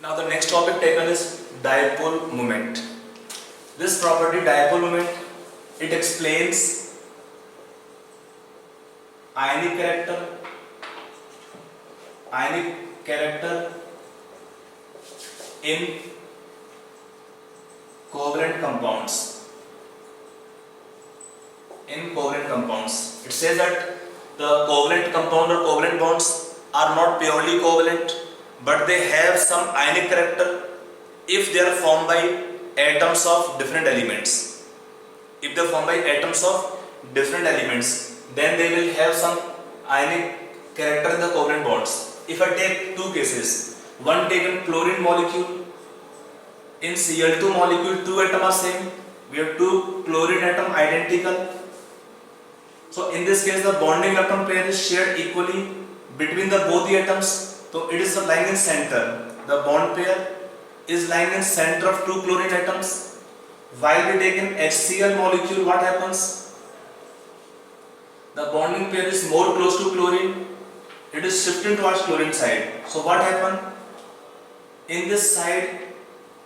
Now the next topic taken is dipole moment. This property dipole moment, it explains ionic character in covalent compounds. It says that the covalent compound or covalent bonds are not purely covalent, but they have some ionic character if they are formed by atoms of different elements. If they are formed by atoms of different elements, then they will have some ionic character in the covalent bonds. If I take two cases, one taken chlorine molecule, in Cl2 molecule two atoms are same, we have two chlorine atom identical. So in this case the bonding electron pair is shared equally between the both the atoms. So it is lying in center. The bond pair is lying in center of two chlorine atoms. While we take in HCl molecule, what happens? The bonding pair is more close to chlorine. It is shifting towards chlorine side. So what happens? In this side,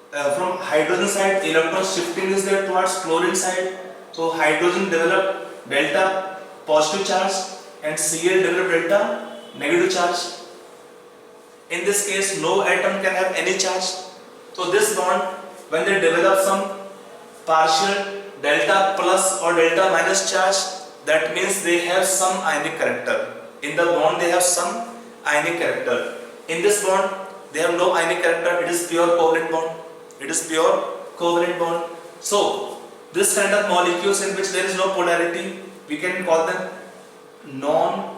from hydrogen side, electron shifting is there towards chlorine side. So hydrogen develop delta positive charge and Cl develop delta negative charge. In this case, no atom can have any charge. So this bond, when they develop some partial delta plus or delta minus charge, that means they have some ionic character. In the bond they have some ionic character. In this bond they have no ionic character. It is pure covalent bond. So this kind of molecules in which there is no polarity, we can call them non-polar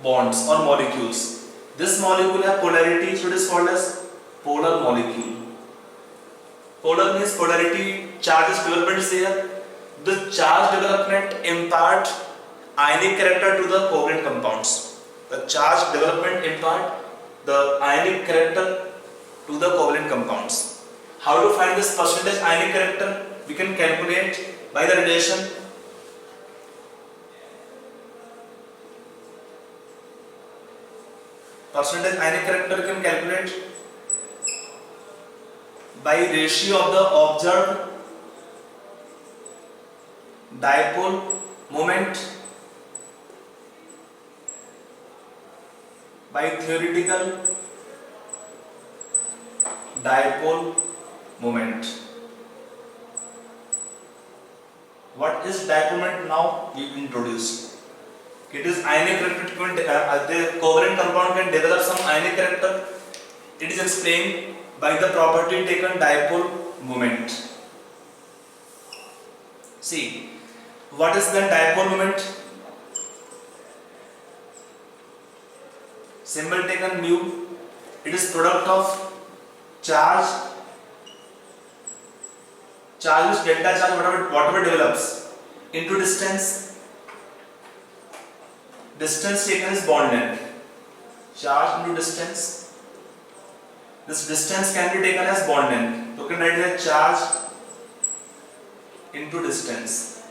bonds or molecules. This molecule have polarity, so it is called as polar molecule. Polar means polarity, charge development is there. The charge development impart ionic character to the covalent compounds. The charge development impart the ionic character to the covalent compounds. How to find this percentage ionic character? We can calculate by the relation percentage ionic character. You can calculate by ratio of the observed dipole moment by theoretical dipole moment. What is dipole moment? Now we introduce. It is ionic character. The covalent compound can develop some ionic character. It is explained by the property taken dipole moment. See, what is then dipole moment? Symbol taken mu. It is product of charge is delta charge, whatever develops, into distance. Distance taken is bond length. Charge into distance. This distance can be taken as bond length. So you can write it as charge into distance.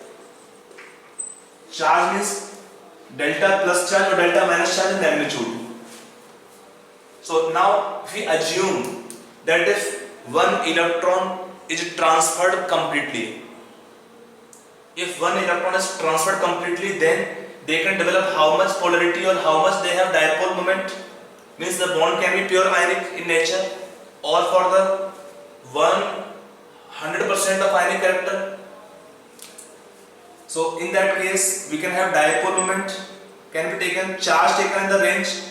Charge means delta plus charge or delta minus charge in magnitude. So now if we assume that if one electron is transferred completely, then they can develop how much polarity or how much they have dipole moment. Means the bond can be pure ionic in nature, or for the 100% of ionic character. So in that case we can have dipole moment can be taken, charge taken in the range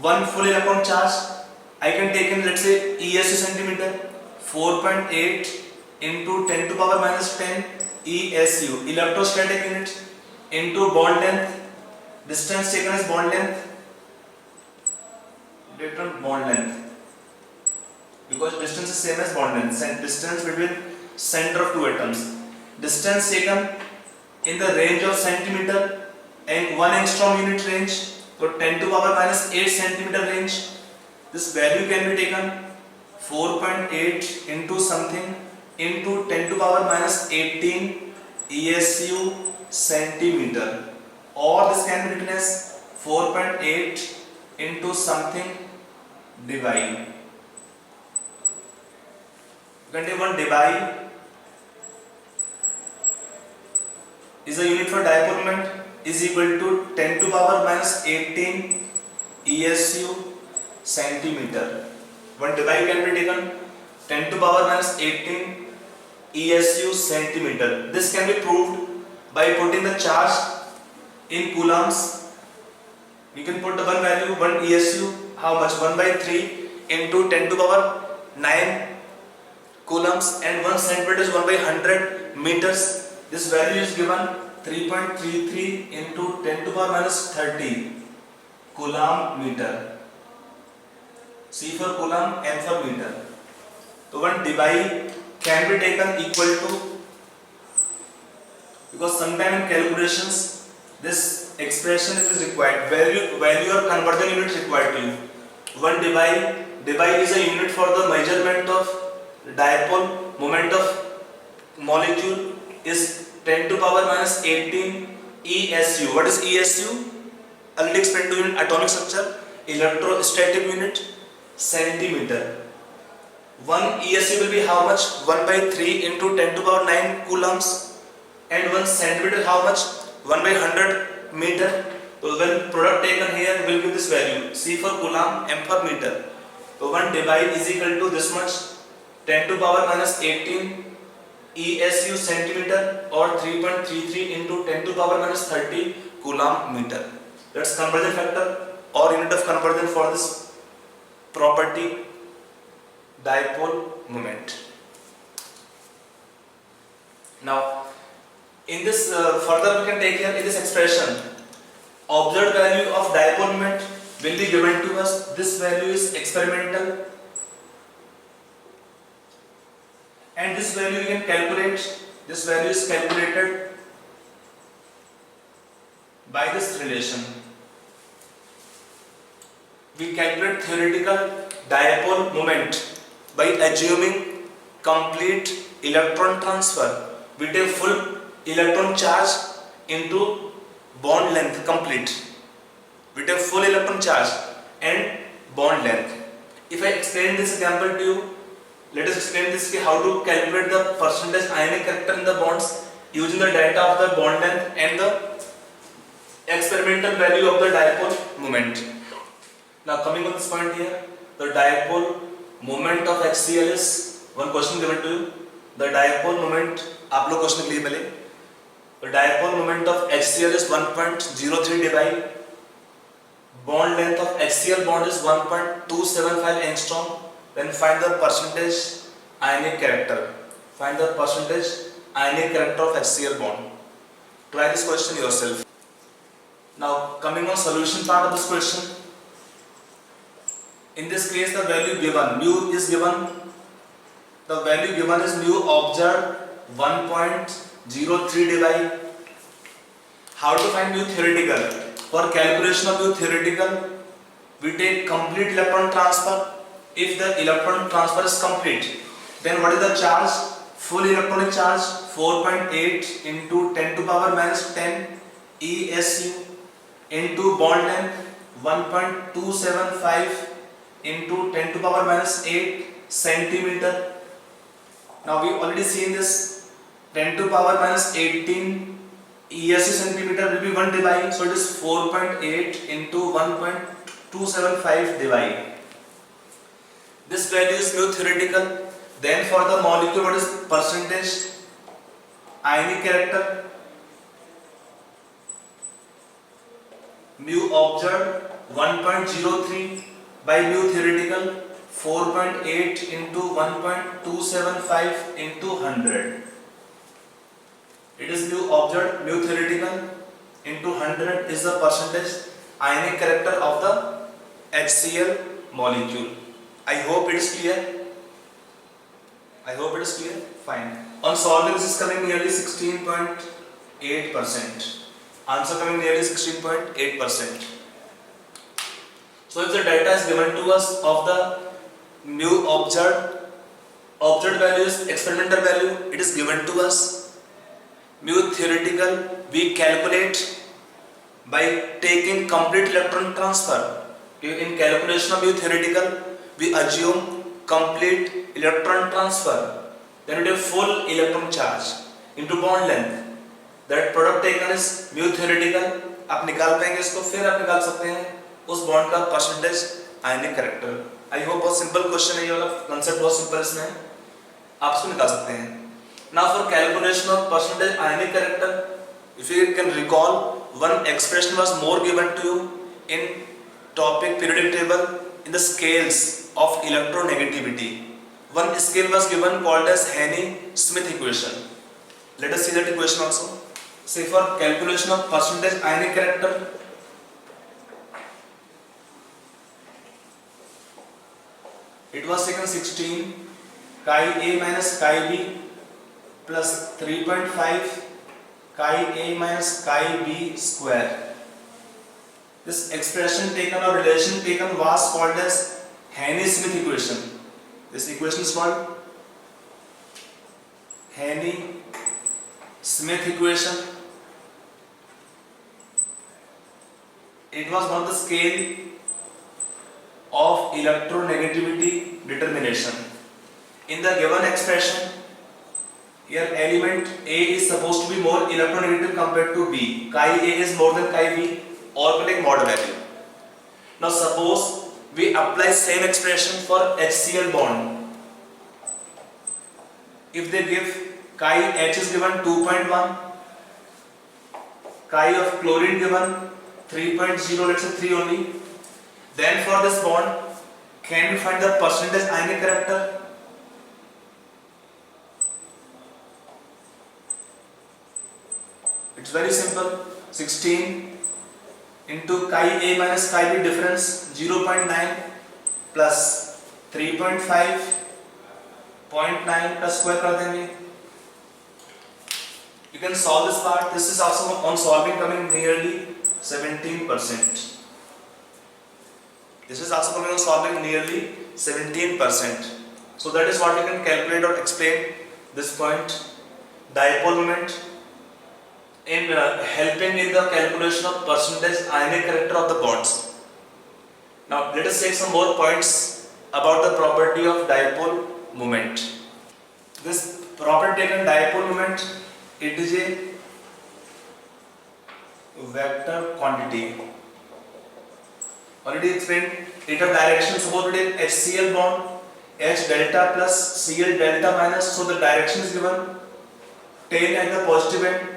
1 full electron charge. I can take in, let's say, ESU centimeter, 4.8 into 10 to power minus 10 ESU, electrostatic unit, into bond length. Distance taken as bond length, because distance is same as bond length. Distance between center of two atoms. Distance taken in the range of centimeter and 1 angstrom unit range. So 10 to power minus 8 centimeter range. This value can be taken 4.8 into something into 10 to power minus 18 ESU centimeter, or this can be written as 4.8 into something debye. You can take one debye is a unit for dipole moment is equal to 10 to power minus 18 ESU centimeter. One debye can be taken 10 to power minus 18 ESU centimeter. This can be proved by putting the charge in coulombs. You can put the one value, 1 ESU, how much? 1 by 3 into 10 to power 9 coulombs, and 1 centimeter is 1 by 100 meters. This value is given 3.33 into 10 to power minus 30 coulomb meter. C for coulomb, M for meter. So one debye can be taken equal to, because sometime in calculations this expression is required, value or conversion unit required to you. One debye is a unit for the measurement of dipole moment of molecule is 10 to power minus 18 ESU. What is ESU? Already explained to you in atomic structure, electrostatic unit, centimeter. 1 ESU will be how much? 1 by 3 into 10 to power 9 coulombs, and 1 centimeter how much? 1 by 100 meter. So when product taken here will give this value, C for coulomb, M for meter. So 1 debye is equal to this much, 10 to power minus 18 ESU centimeter, or 3.33 into 10 to power minus 30 coulomb meter. That's conversion factor or unit of conversion for this property, dipole moment. Now in this further we can take here in this expression, observed value of dipole moment will be given to us. This value is experimental, and this value we can calculate. This value is calculated by this relation. We calculate theoretical dipole moment by assuming complete electron transfer. We take full electron charge into bond length complete. We take full electron charge and bond length. If I explain this example to you, let us explain this how to calculate the percentage ionic character in the bonds using the data of the bond length and the experimental value of the dipole moment. Now coming on this point here, the dipole moment of HCl is, one question given to you, the dipole moment, आप लोग question के लिए पहले, the dipole moment of HCl is 1.03 debye, bond length of HCl bond is 1.275 angstrom. Then find the percentage ionic character. Find the percentage ionic character of HCl bond. Try this question yourself. Now coming on solution part of this question. In this case the value given, mu is given. The value given is mu observed 1.03 debye. How to find mu theoretical? For calculation of mu theoretical, we take complete electron transfer. If the electron transfer is complete, then what is the charge? Full electronic charge 4.8 into 10 to power minus 10 ESU into bond length 1.275 into 10 to power minus 8 centimeter. Now we already seen this, 10 to power minus 18 ESU centimeter will be 1 debye, so it is 4.8 into 1.275 debye. This value is mu theoretical. Then for the molecule, what is percentage ionic character? Mu observed 1.03 by mu theoretical 4.8 into 1.275 into 100. It is mu observed, mu theoretical into 100 is the percentage ionic character of the HCl molecule. I hope it is clear. I hope it is clear. Fine. On solving, this is coming nearly 16.8%. Answer coming nearly 16.8%. So if the data is given to us of the mu observed value is experimental value, it is given to us. Mu theoretical we calculate by taking complete electron transfer. In calculation of mu theoretical, we assume complete electron transfer, then we have full electron charge into bond length. That product taken is mu theoretical. आप निकाल पाएंगे इसको, फिर आप निकाल सकते हैं उस बॉन्ड का percentage ionic character. I hope बहुत सिंपल क्वेश्चन है, ये वाला कंसेप्ट बहुत सिंपल इसमें आप इसको निकाल सकते हैं. Now for calculation of percentage ionic character, if you can recall, one expression was more given to you in topic periodic table in the scales of electronegativity. One scale was given called as Haney-Smith equation. Let us see that equation also. Say for calculation of percentage ionic character, it was taken 16 chi A minus chi B plus 3.5 chi A minus chi B square. This expression taken or relation taken was called as Haney-Smith equation. This equation is called Haney-Smith equation. It was on the scale of electronegativity determination. In the given expression, here element A is supposed to be more electronegative compared to B. Chi A is more than chi B, or we take mod value. Now suppose we apply same expression for HCl bond. If they give chi H is given 2.1, chi of chlorine given 3.0, let's say 3 only, then for this bond, can we find the percentage ionic character? It's very simple. 16 into chi A minus chi B difference 0.9 plus 3.5 0.9 plus square कर देंगे. You can solve this part. This is also on solving coming nearly 17%. This is also coming on solving nearly 17%. So that is what you can calculate or explain this point. Dipole moment in helping in the calculation of percentage ionic character of the bonds. Now let us take some more points about the property of dipole moment. This property taken dipole moment, it is a vector quantity. Already explained. It of direction. Suppose we take HCl bond, H delta plus Cl delta minus. So the direction is given tail at the positive end,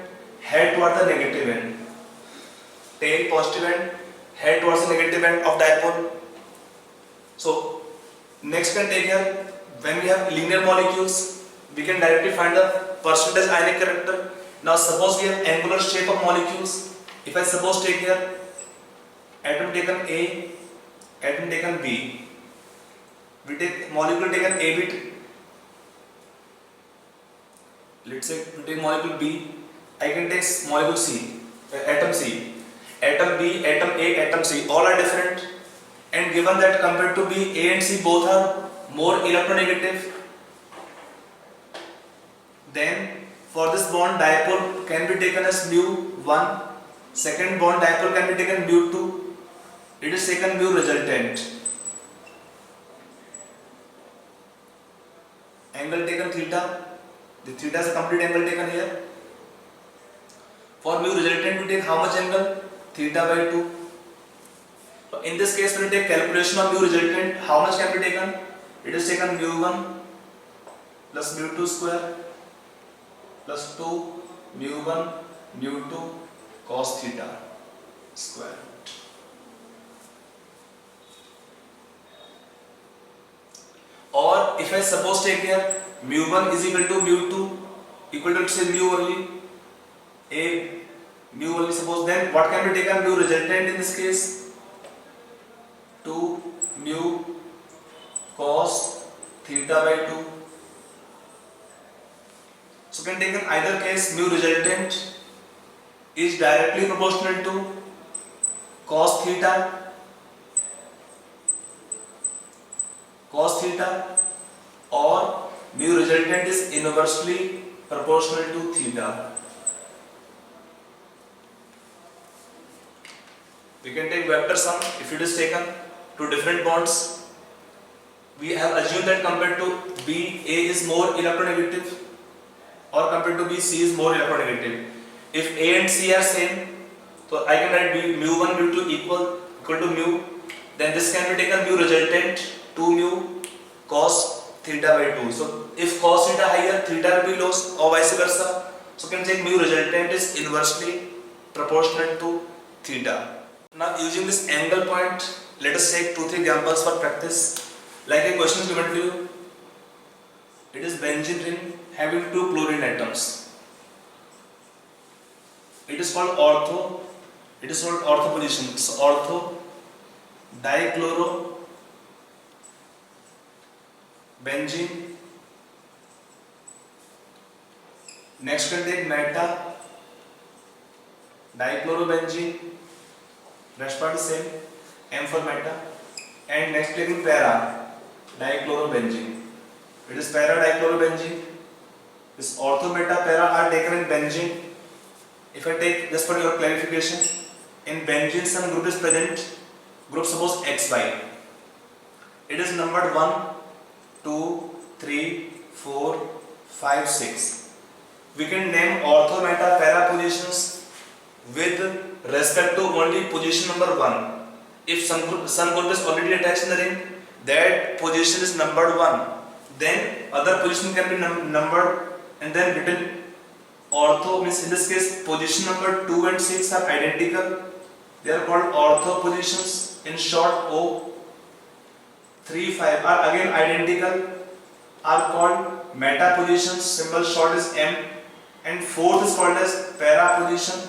head toward the negative end. Tail positive end, head towards the negative end of dipole. So next can take here, when we have linear molecules, we can directly find the percentage ionic character. Now suppose we have angular shape of molecules. If I suppose take here atom taken A, atom taken B, we take molecule taken A bit. Let's say we take molecule B, I can take molecule C, atom C, atom B, atom A, atom C, all are different, and given that compared to B, A and C both are more electronegative, then for this bond dipole can be taken as mu1, second bond dipole can be taken mu2, it is taken mu resultant. Angle taken theta, the theta is a complete angle taken here. For mu resultant we take how much angle? Theta by 2. So in this case when we take calculation of mu resultant, how much can be taken? It is taken mu1 plus mu2 square plus 2 mu1 mu2 cos theta square. Or if I suppose take here mu1 is equal to mu2 equal to say mu only, a mu only suppose, then what can be taken? Mu resultant in this case 2 mu cos theta by 2. So can take in either case mu resultant is directly proportional to cos theta or mu resultant is inversely proportional to theta. We can take vector sum if it is taken to different bonds. we have assumed that compared to B, A is more electronegative, or compared to B, C is more electronegative. If A and C are same, so I can write mu1 mu2 equal to mu. Then this can be taken mu resultant 2 mu cos theta by 2. So if cos theta higher, theta will be low, or vice versa. So can take mu resultant is inversely proportional to theta. Now using this angle point, let us take 2-3 examples for practice. Like a question is given to you. It is benzene ring having 2 chlorine atoms. It is called ortho. It is called ortho position. So ortho dichloro benzene. Next we can take meta dichlorobenzene. Rest part is same. M for meta. And next taking para dichlorobenzene. It is para dichlorobenzene. This ortho meta para are taken in benzene. If I take just for your clarification, in benzene some group is present. Group suppose XY. It is numbered 1, 2, 3, 4, 5, 6. We can name ortho meta para positions with respect to only position number 1. If some group is already attached in the ring, that position is numbered 1. Then other position can be numbered and then written. Ortho means in this case position number 2 and 6 are identical. They are called ortho positions. In short, O. 3, 5 are again identical, are called meta positions. Symbol short is M. And fourth is called as para position.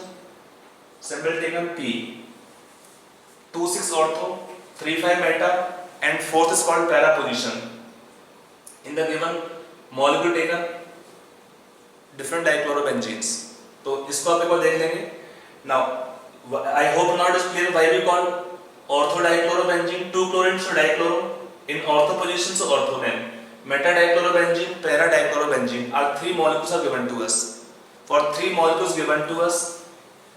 Symbol taken P. 2, 6 ortho, 3, 5 meta, and fourth is called para position. In the given molecule taken, different dichlorobenzenes. तो इसको आप एक बार देख लेंगे. Now, I hope now it is clear why we call ortho dichlorobenzene 2 chlorine so dichloro. In ortho position so ortho name. Meta dichlorobenzene, para dichlorobenzene are 3 molecules are given to us. For 3 molecules given to us,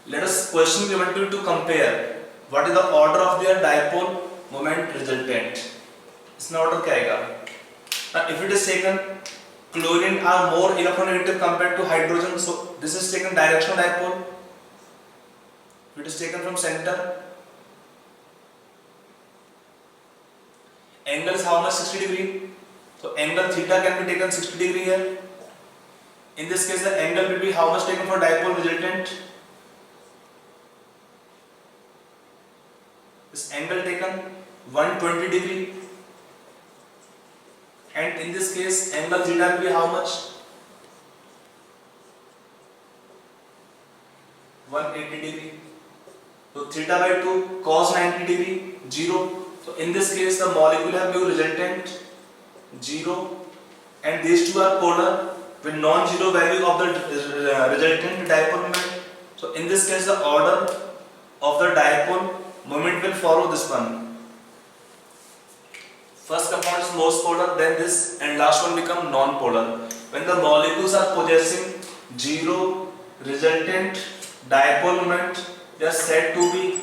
let us question given to you to compare what is the order of their dipole moment resultant. इसमें order क्या आएगा? Now if it is taken, chlorine are more electronegative compared to hydrogen, so this is taken directional dipole. If it is taken from center, angle is how much? 60 degree. So angle theta can be taken 60 degree here. In this case, the angle will be how much taken for dipole resultant? This angle taken 120 degree. And in this case, angle theta will be how much? 180 degree. So theta by 2 cos 90 degree 0. So in this case, the molecular mu resultant 0, and these two are polar with non-zero value of the resultant dipole moment. So in this case, the order of the dipole moment will follow this one. First compound is most polar, then this, and last one become non-polar. When the molecules are possessing zero resultant dipole moment, they are said to be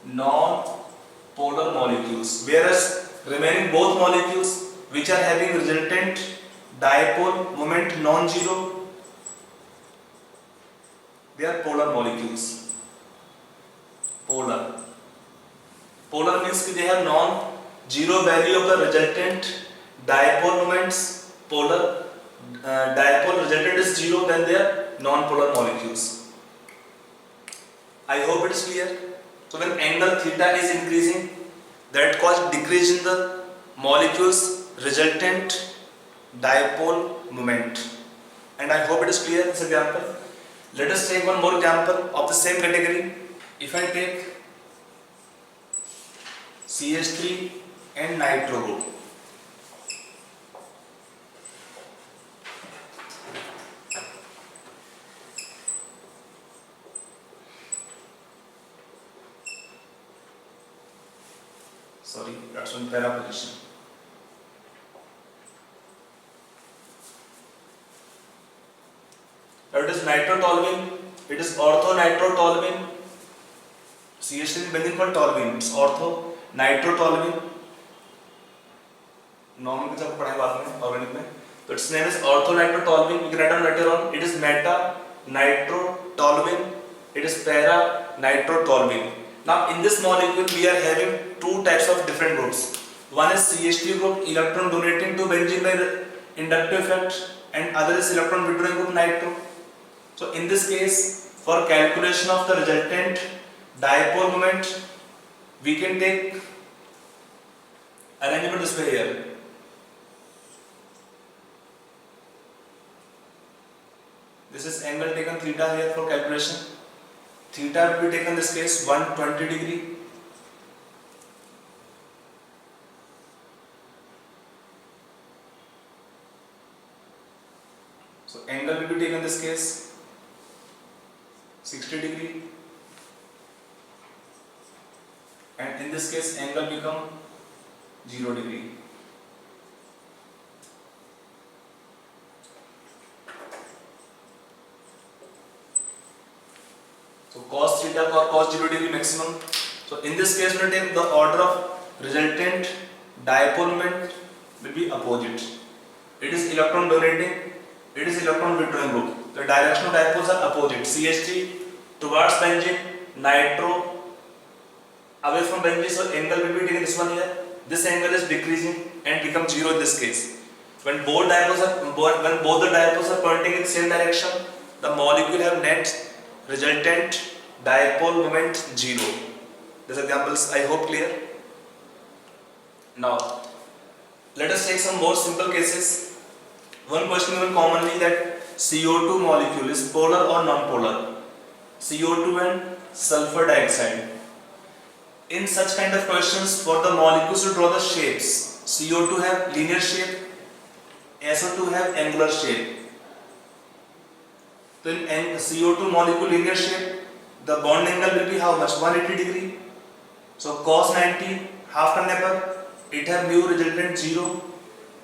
non-polar molecules. Whereas remaining both molecules which are having resultant dipole moment non-zero, they are polar molecules. Polar means they have non-zero value of the resultant dipole moments. Polar dipole resultant is 0, then they are non-polar molecules. I hope it is clear. So when angle theta is increasing, that causes decrease in the molecules resultant dipole moment. And I hope it is clear this example. Let us take one more example of the same category. If I take CH3 and nitro group, sorry, that's one para position. Now it is nitrotoluene, it is ortho-nitrotoluene. CH3 is benzene called toluene, it's ortho-nitrotoluene. Normal जब पढ़ाएंगे बाद में organic में. तो it's name is orthonitrotoluene. You can write down later on. It is meta nitrotoluene. It is para nitrotoluene. Now in this molecule we are having two types of different groups. One is CH3 group, electron donating to benzene by inductive effect, and other is electron withdrawing group, nitro. So in this case, for calculation of the resultant dipole moment, we can take arrangement this way here. This is angle taken theta here for calculation. Theta will be taken in this case 120 degree. So angle will be taken in this case 60 degree, and in this case angle become 0 degree. So cos theta or cos 0 degree maximum. So in this case we will take the order of resultant dipole moment will be opposite. It is electron donating, it is electron withdrawing group. The direction of dipoles are opposite. CH3 towards benzene, nitro away from benzene. So angle will be taken this one here. This angle is decreasing and becomes 0 in this case. When both the dipoles are pointing in the same direction, the molecule have net resultant dipole moment 0. These examples I hope clear. Now let us take some more simple cases. One question given commonly that CO2 molecule is polar or non-polar. CO2 and sulfur dioxide. In such kind of questions, for the molecules to draw the shapes, CO2 have linear shape, SO2 have angular shape. So in CO2 molecule linear shape, the bond angle will be how much? 180 degree. So cos 90 half करने पर it have mu resultant 0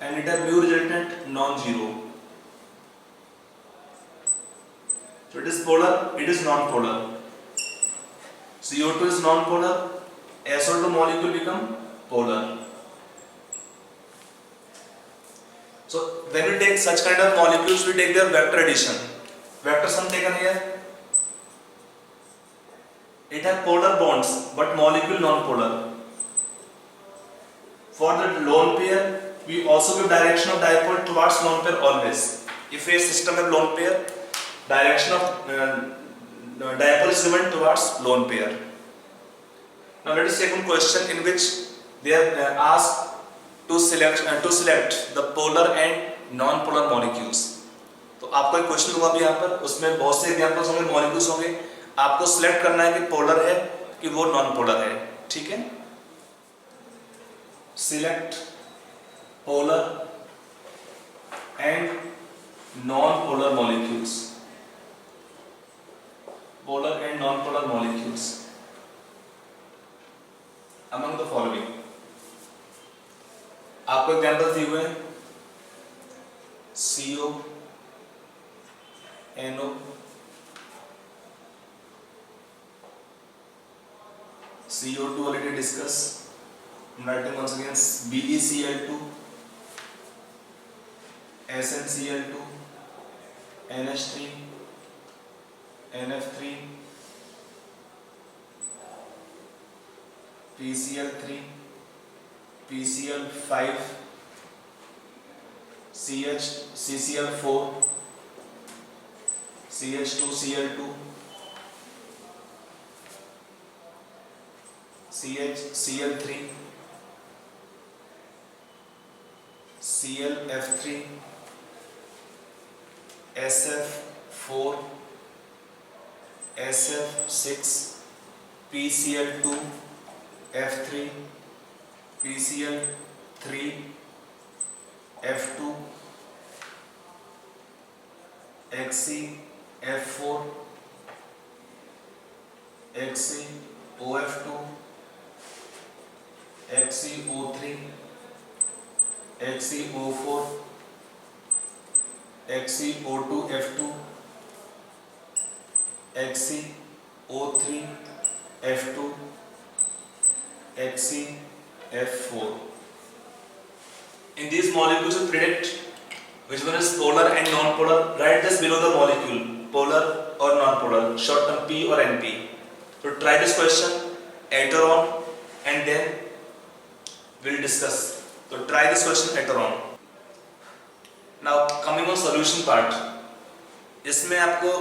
and it have mu resultant non-zero. So it is polar, it is non-polar. CO2 is non-polar, SO2 molecule become polar. So when we take such kind of molecules, we take their vector addition. Vector sum taken here. It has polar bonds, but molecule non-polar. For the lone pair, we also give direction of dipole towards lone pair always. If a system have lone pair, direction of dipole is given towards lone pair. Now let us take one question in which they are asked to select the polar and non-polar molecules. तो आपको एक question दूंगा अभी यहाँ पर, उसमें बहुत से एग्जांपल्स होंगे, मॉलिक्यूल्स होंगे, आपको सिलेक्ट करना है कि पोलर है कि वो नॉन पोलर है. ठीक है, select polar and non polar molecules. Polar and non polar molecules among the following. आपको एग्जांपल दिए हुए हैं CO, NO, CO2 already discussed. I'm writing once again BeCl2, SnCl2, NH3, NF3, PCl3, PCl5, CCl4, CH2Cl2, CH3, ClF3, SF4, SF6, PCl2, F3, PCl3, F2, Xc, F4, Xc, OF2, XcO3, XcO4, XcO2F2, XcO3, F2, XcF4. In these molecules you predict which one is polar and non-polar. Write this below the molecule, polar or non-polar, short term P or NP. So try this question later on and then we'll discuss. So try this question later on. Now coming on solution part, इसमें आपको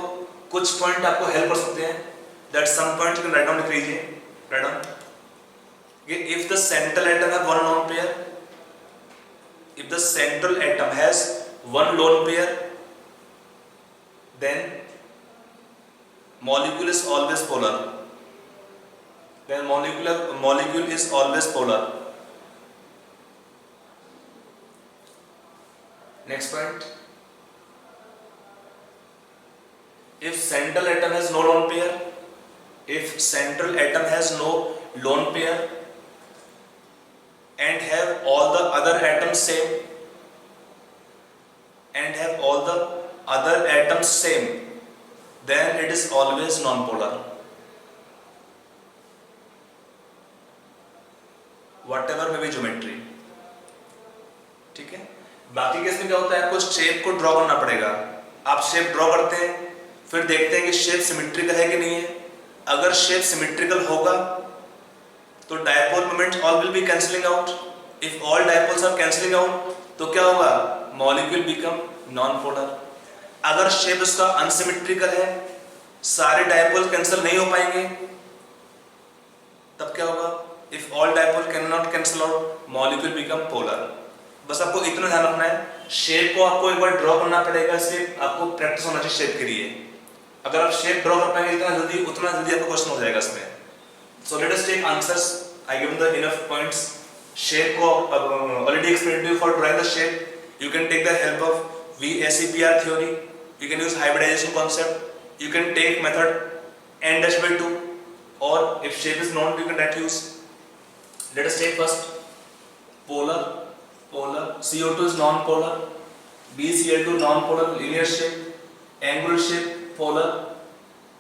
कुछ point आपको help कर सकते हैं. That some points you can write down. लिख लीजिए, write down. If the central atom have one lone pair, if the central atom has one lone pair, then molecule is always polar. Then molecule is always polar. Next point. If central atom has no lone pair, if central atom has no lone pair and have all the other atoms same, then it is always non-polar. Whatever may be geometry. ठीक है. बाकी case में क्या होता है, आपको shape को draw करना पड़ेगा. आप शेप ड्रॉ करते हैं, फिर देखते हैं कि शेप सिमेट्रिकल है कि नहीं है. अगर शेप सिमेट्रिकल होगा तो dipole moment all will be cancelling out. If all dipoles are cancelling out तो क्या होगा, मॉलिक्यूल बिकम नॉन पोलर. अगर शेप उसका अनसिमेट्रिकल है, सारे डायपोल कैंसिल नहीं हो पाएंगे, तब क्या होगा, if all dipole can not cancel out, molecule become polar. बस आपको इतना ध्यान रखना है, शेप को आपको एक बार ड्रॉ करना पड़ेगा. सिर्फ आपको प्रैक्टिस होना चाहिए शेप के लिए. अगर आप शेप ड्रॉ कर पाएंगे इतना जल्दी, उतना जल्दी आपको क्वेश्चन हो जाएगा इसमें. So let us take answers. I given the enough points. Shape को already explain to for drawing the shape. You can take the help of VSEPR theory. You can use hybridization concept. You can take method n-2, or if shape is known, you can that use. Let us take first polar. CO2 is non-polar. BCl2 non-polar, linear shape. Angular shape polar.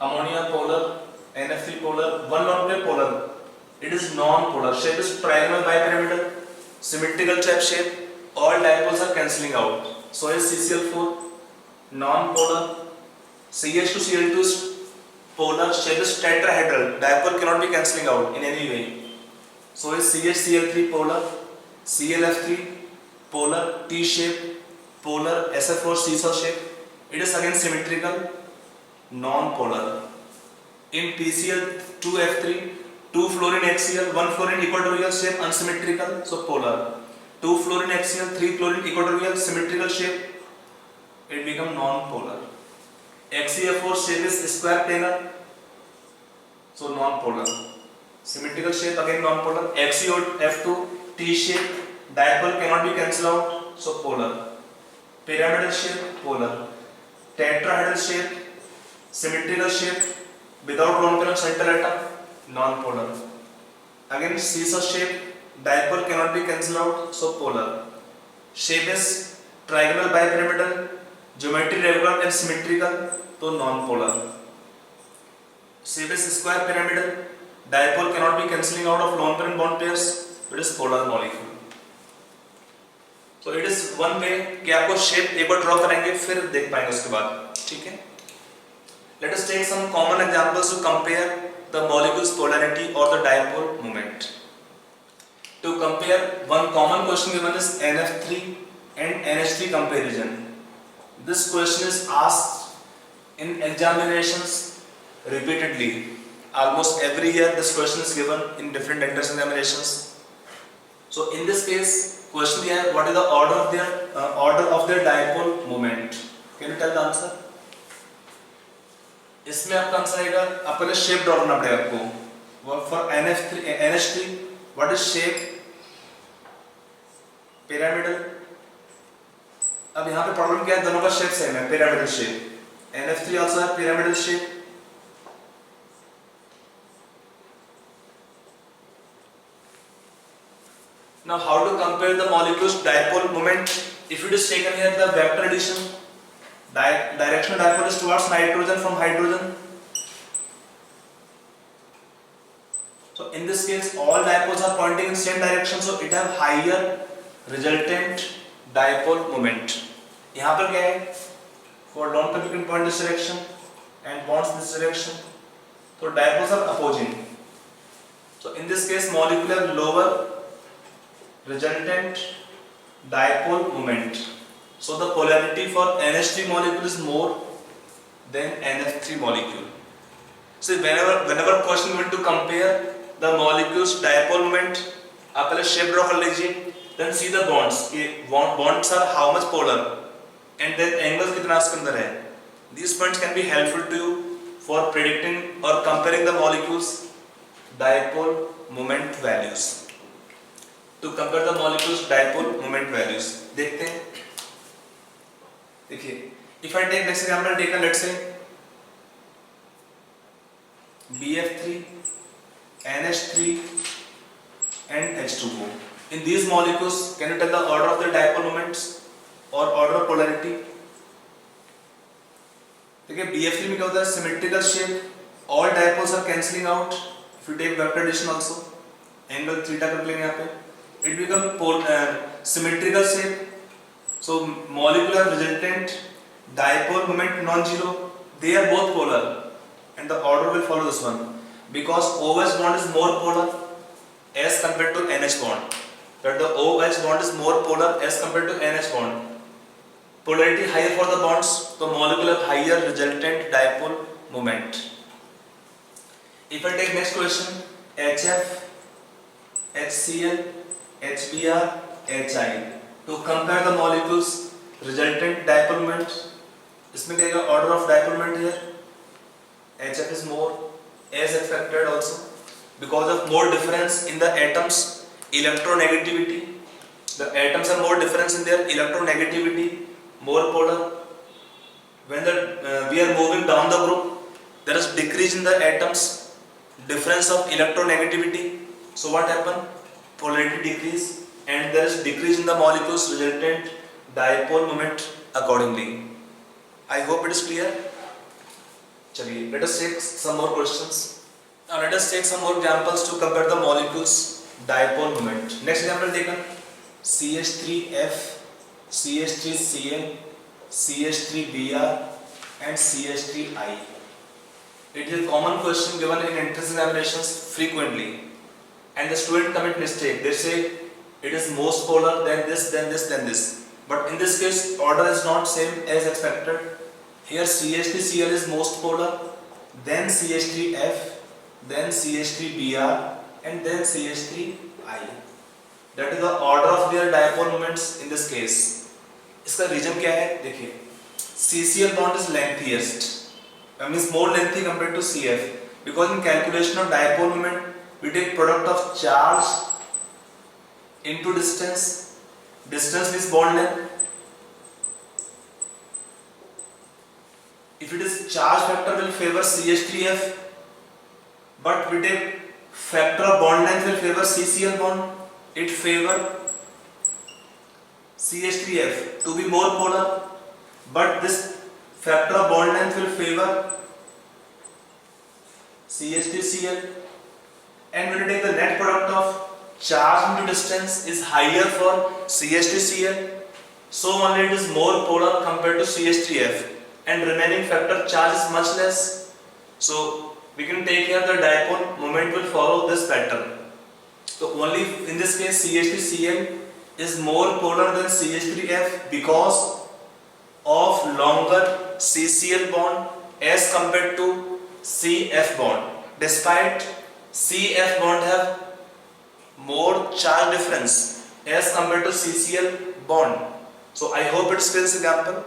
Ammonia polar. NF3 polar. One lone pair polar. It is non-polar. Shape is trigonal bipyramidal. Symmetrical type shape. All dipoles are cancelling out. So is CCl4 non-polar. CH2Cl2 is polar. Shape is tetrahedral. Dipole cannot be cancelling out in any way. So is CHCl3 polar. ClF3 polar. T shape polar. SF4 seesaw shape. It is again symmetrical, non-polar. In PCl2F3, 2 fluorine axial, 1 fluorine equatorial shape, unsymmetrical, so polar. 2 fluorine axial, 3 fluorine equatorial, symmetrical shape, it become non-polar. XeF4 shape is square planar, so non-polar. Symmetrical shape again non-polar. XeF2 T shape, dipole cannot be cancelled out, so polar. Pyramidal shape, polar. Tetrahedral shape, symmetrical shape, without lone pair of central atom, non-polar. Again seesaw shape, dipole cannot be cancelled out, so polar. Shape is trigonal bipyramidal, geometry regular and symmetrical, so non-polar. Shape is square pyramidal, dipole cannot be cancelling out of lone pair and bond pairs, it is polar molecule. So it is one way कि आपको shape एक बार draw करेंगे, फिर देख पाएंगे उसके बाद. ठीक है. Let us take some common examples to compare the molecule's polarity or the dipole moment. To compare, one common question given is NF3 and NH3 comparison. This question is asked in examinations repeatedly. Almost every year this question is given in different entrance examinations. So in this case, question दिया है, what is the order of their dipole moment? Can you tell the answer? इसमें आपका answer आएगा, आपको पहले shape draw करना पड़ेगा आपको. For NH3, what is shape? Pyramidal. अब यहाँ पे प्रॉब्लम क्या है, दोनों का शेप सेम है, pyramidal shape. NF3 also have pyramidal shape. Now how to compare the molecules dipole moment? If it is taken here the vector addition, directional dipole is towards nitrogen from hydrogen. So in this case all dipoles are pointing in same direction, so it have higher resultant dipole moment. यहाँ पर क्या है, for non compact point this direction and bonds this direction, तो dipoles are opposing, so in this case molecular lower resultant dipole moment, so the polarity for NH3 molecule is more than NF3 molecule. So whenever question going to compare the molecules dipole moment, आप पहले shape draw कर लीजिए, then see the bonds, ये bonds are how much polar and then angles कितना उसके अंदर है. These points can be helpful to you for predicting or comparing the molecules dipole moment values. To compare the molecules dipole moment values, देखते हैं. देखिए, if I take next example, take a let's say BF3, NH3 and H2O. In these molecules, can you tell the order of the dipole moments or order of polarity? देखिए BF3 में क्या होता है, symmetrical shape, all dipoles are cancelling out. If you take vector addition also, angle theta कर लेंगे यहाँ पे, it become symmetrical shape. So molecular resultant dipole moment non-zero, they are both polar, and the order will follow this one because OH bond is more polar as compared to NH bond. That the OH bond is more polar as compared to NH bond. Polarity higher for the bonds, so molecular higher resultant dipole moment. If I take next question, HF, HCl, HBr, HI, to compare the molecules resultant dipole moment, इसमें क्या है order of dipole moment here? HF is more as expected also because of more difference in the atoms electronegativity. The atoms are more difference in their electronegativity, more polar. When we are moving down the group, there is decrease in the atoms, difference of electronegativity. So what happen? Polarity decrease and there is decrease in the molecules resultant dipole moment accordingly. I hope it is clear. चलिए, let us take some more questions. Now let us take some more examples to compare the molecules dipole moment. Next example taken, CH3F, CH3Cl, CH3Br and CH3I. It is a common question given in entrance examinations frequently, and the student commit mistake. They say it is most polar, then this, then this, then this. But in this case, order is not same as expected. Here CH3Cl is most polar, then CH3F, then CH3Br and then CH3I. That is the order of their dipole moments in this case. इसका reason क्या है? देखिए, CCl bond is lengthiest. That means more lengthy compared to CF. Because in calculation of dipole moment, we take product of charge into distance. Distance means bond length. If it is charge factor will favor CH3F, but we take factor of bond length will favor CCl bond. It favor CH3F to be more polar, but this factor of bond length will favor CH3Cl. And when you take the net product of charge into distance is higher for CH3Cl, so only it is more polar compared to CH3F. And remaining factor charge is much less, so we can take here the dipole moment will follow this pattern. So only in this case CH3Cl is more polar than CH3F because of longer CCl bond as compared to CF bond. Despite CF bond have more charge difference as compared to CCl bond. So I hope it's clear this example.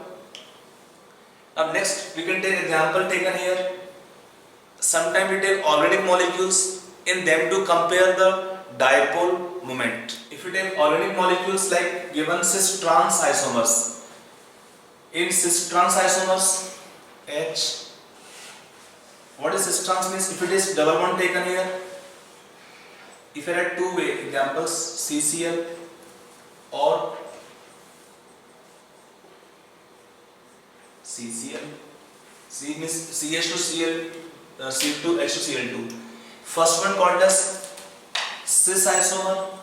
Now next we can take example taken here. Sometimes we take organic molecules, in them to compare the dipole moment. If you take organic molecules like given cis trans isomers, in cis trans isomers H, what is cis trans means? If it is double bond taken here, if I had two way examples CCl or CCl, C means CH to Cl, C to H to Cl2. First one called as cis isomer.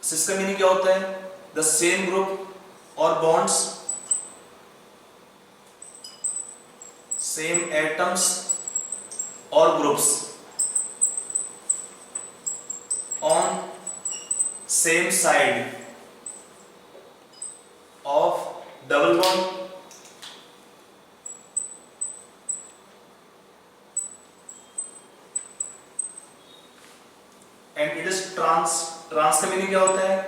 cis का meaning क्या होता है? the same group or bonds, same atoms or groups on same side of double bond, and it is trans का meaning क्या होता है?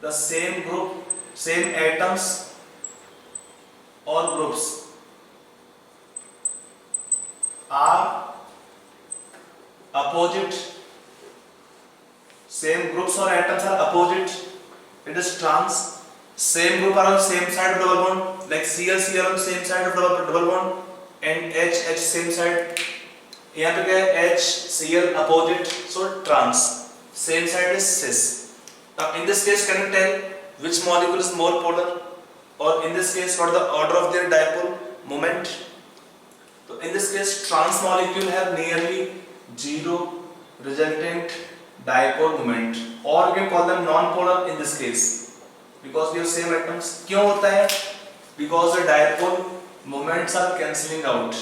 The same group, same atoms or groups are opposite, same groups or atoms are opposite, it is trans. Same group are on same side of double bond, like Cl on same side of double bond and H same side. यहाँ पे क्या है? HCl opposite, so trans. Same side is cis. Now in this case, can you tell which molecule is more polar, or in this case, what is the order of their dipole moment? So in this case, trans molecule have nearly zero resultant dipole moment, or you can call them non-polar in this case, because we have same atoms. क्यों होता है? Because the dipole moments are cancelling out.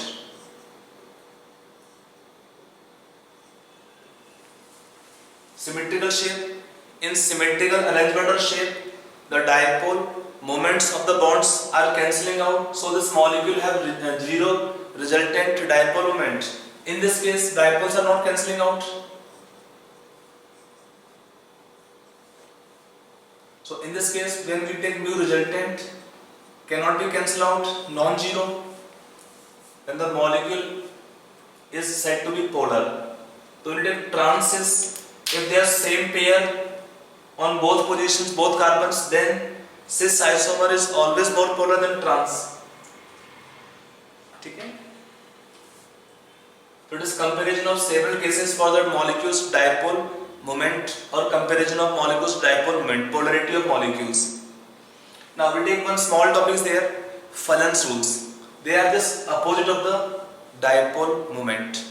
Symmetrical shape. In symmetrical arrangement or shape, the dipole moments of the bonds are cancelling out, so this molecule have zero resultant dipole moment. In this case, dipoles are not cancelling out. So in this case, when we take mu resultant, cannot be cancelled out, non-zero, then the molecule is said to be polar. So when you take trans cis, if they are same pair on both positions, both carbons, then cis isomer is always more polar than trans. ठीक है? So it is comparison of several cases for the molecules dipole moment, or comparison of molecules dipole moment, polarity of molecules. Now we take one small topic there, Phalen's rules. They are just opposite of the dipole moment.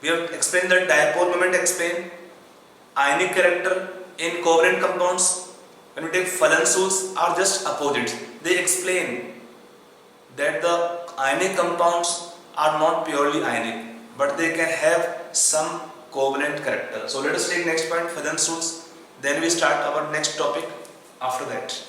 We have explained that dipole moment explain ionic character in covalent compounds. When we take Phalen's rules, are just opposite. They explain that the ionic compounds are not purely ionic, but they can have some covalent character. So let us take next point, Phalen's rules. Then we start our next topic after that.